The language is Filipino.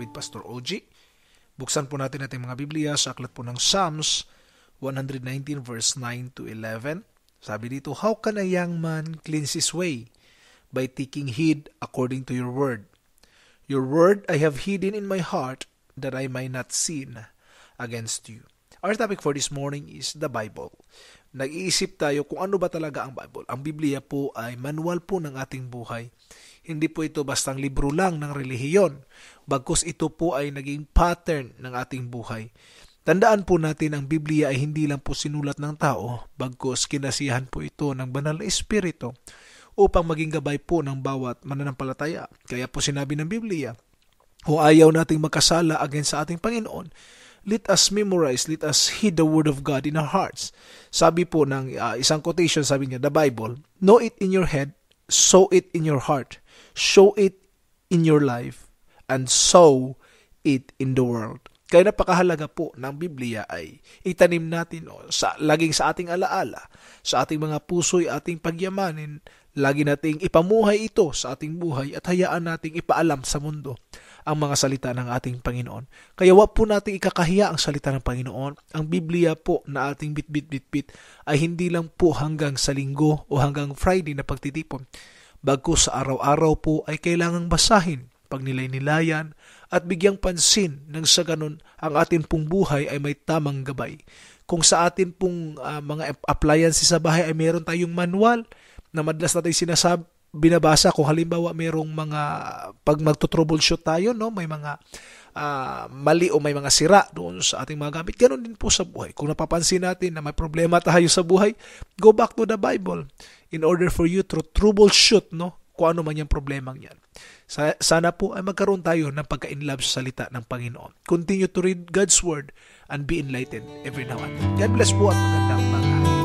with Pastor OG. Buksan po natin ating mga Biblia sa aklat po ng Psalms 119 verse 9 to 11. Sabi dito, "How can a young man cleanse his way? By taking heed according to your word. Your word I have hidden in my heart that I might not sin against you." Our topic for this morning is the Bible. Nag-iisip tayo kung ano ba talaga ang Bible. Ang Biblia po ay manual po ng ating buhay. Hindi po ito bastang libro lang ng relihiyon. Bagkus ito po ay naging pattern ng ating buhay. Tandaan po natin ang Biblia ay hindi lang po sinulat ng tao, bagkus kinasiyahan po ito ng banal na Espiritu upang maging gabay po ng bawat mananampalataya. Kaya po sinabi ng Biblia, kung ayaw nating makasala against sa ating Panginoon, let us memorize, let us heed the word of God in our hearts. Sabi po ng isang quotation, sabi niya, the Bible, know it in your head, sow it in your heart, show it in your life, and sow it in the world. Kaya napakahalaga po ng Biblia ay itanim natin laging sa ating alaala, sa ating mga puso'y ating pagyamanin, lagi nating ipamuhay ito sa ating buhay at hayaan nating ipaalam sa mundo ang mga salita ng ating Panginoon. Kaya wag po nating ikakahiya ang salita ng Panginoon. Ang Biblia po na ating bit-bit ay hindi lang po hanggang sa linggo o hanggang Friday na pagtitipon. Bagkus sa araw-araw po ay kailangang basahin, pagnilay-nilayan at bigyang pansin nang sa ganun ang atin pong buhay ay may tamang gabay. Kung sa atin pong mga appliances sa bahay ay meron tayong manual na madalas natin binabasa, kung halimbawa mayroong mga pag magto-troubleshoot tayo, no, may mga mali o may mga sira doon sa ating mga gamit. Ganon din po sa buhay. Kung napapansin natin na may problema tayo sa buhay, go back to the Bible in order for you to troubleshoot, no, kung ano man yung problemang yan. Sana po ay magkaroon tayo ng pagka-inlove sa salita ng Panginoon. Continue to read God's Word and be enlightened every now and then. God bless po at magandang mga